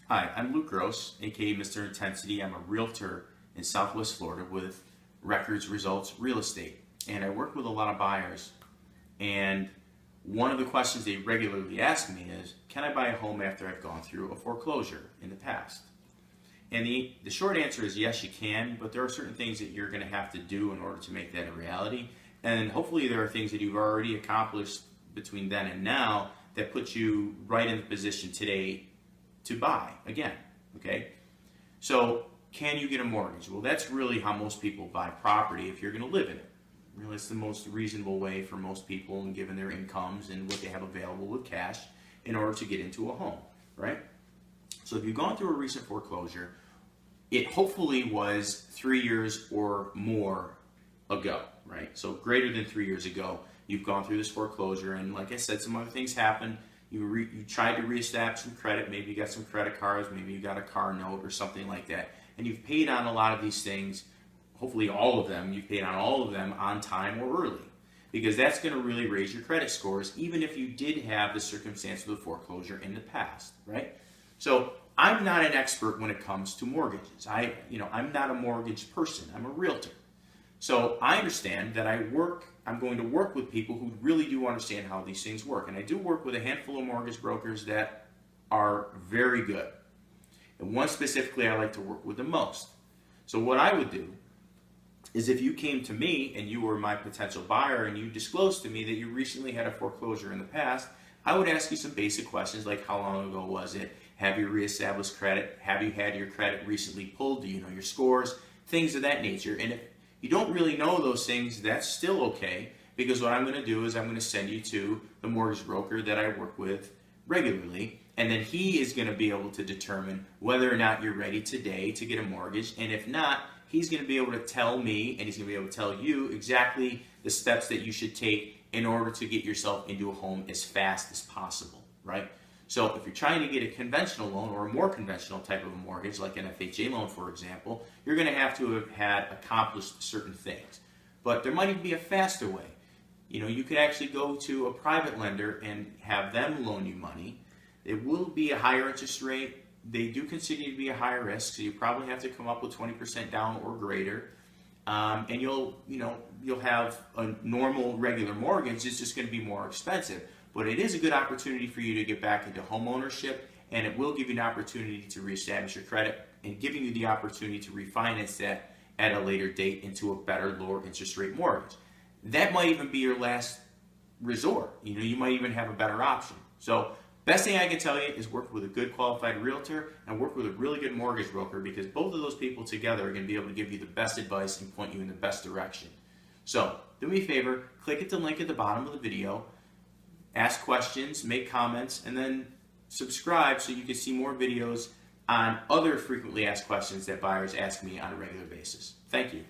Hi, I'm Luke Gross, aka Mr. Intensity. I'm a realtor in Southwest Florida with Records Results Real Estate. And I work with a lot of buyers. And one of the questions they regularly ask me is, can I buy a home after I've gone through a foreclosure in the past? And the short answer is yes, you can, but there are certain things that you're going to have to do in order to make that a reality. And hopefully there are things that you've already accomplished between then and now that put you right in the position today to buy again, okay? So can you get a mortgage? Well, that's really how most people buy property if you're going to live in it. Really, it's the most reasonable way for most people, and given their incomes and what they have available with cash, in order to get into a home, right? So if you've gone through a recent foreclosure, it hopefully was 3 years or more ago, right? So greater than 3 years ago, you've gone through this foreclosure, and like I said, some other things happened. You tried to reestablish some credit. Maybe you got some credit cards. Maybe you got a car note or something like that. And you've paid on a lot of these things, hopefully all of them. You've paid on all of them on time or early, because that's going to really raise your credit scores, even if you did have the circumstance of the foreclosure in the past, right? So I'm not an expert when it comes to mortgages. I'm not a mortgage person. I'm a realtor. So I understand that I'm going to work with people who really do understand how these things work. And I do work with a handful of mortgage brokers that are very good. And one specifically I like to work with the most. So what I would do is, if you came to me and you were my potential buyer and you disclosed to me that you recently had a foreclosure in the past, I would ask you some basic questions like, how long ago was it? Have you reestablished credit? Have you had your credit recently pulled? Do you know your scores? Things of that nature. And if you don't really know those things, that's still okay, because what I'm going to do is I'm going to send you to the mortgage broker that I work with regularly, and then he is going to be able to determine whether or not you're ready today to get a mortgage. And if not, he's going to be able to tell me, and he's going to be able to tell you exactly the steps that you should take in order to get yourself into a home as fast as possible, right? So if you're trying to get a conventional loan or a more conventional type of a mortgage, like an FHA loan, for example, you're going to have had accomplished certain things. But there might even be a faster way. You could actually go to a private lender and have them loan you money. It will be a higher interest rate. They do consider you to be a higher risk, so you probably have to come up with 20% down or greater. And you'll have a normal, regular mortgage. It's just going to be more expensive. But it is a good opportunity for you to get back into home ownership, and it will give you an opportunity to reestablish your credit and giving you the opportunity to refinance that at a later date into a better, lower interest rate mortgage. That might even be your last resort. You might even have a better option. So best thing I can tell you is work with a good qualified realtor and work with a really good mortgage broker, because both of those people together are going to be able to give you the best advice and point you in the best direction. So do me a favor, click at the link at the bottom of the video, ask questions, make comments, and then subscribe so you can see more videos on other frequently asked questions that buyers ask me on a regular basis. Thank you.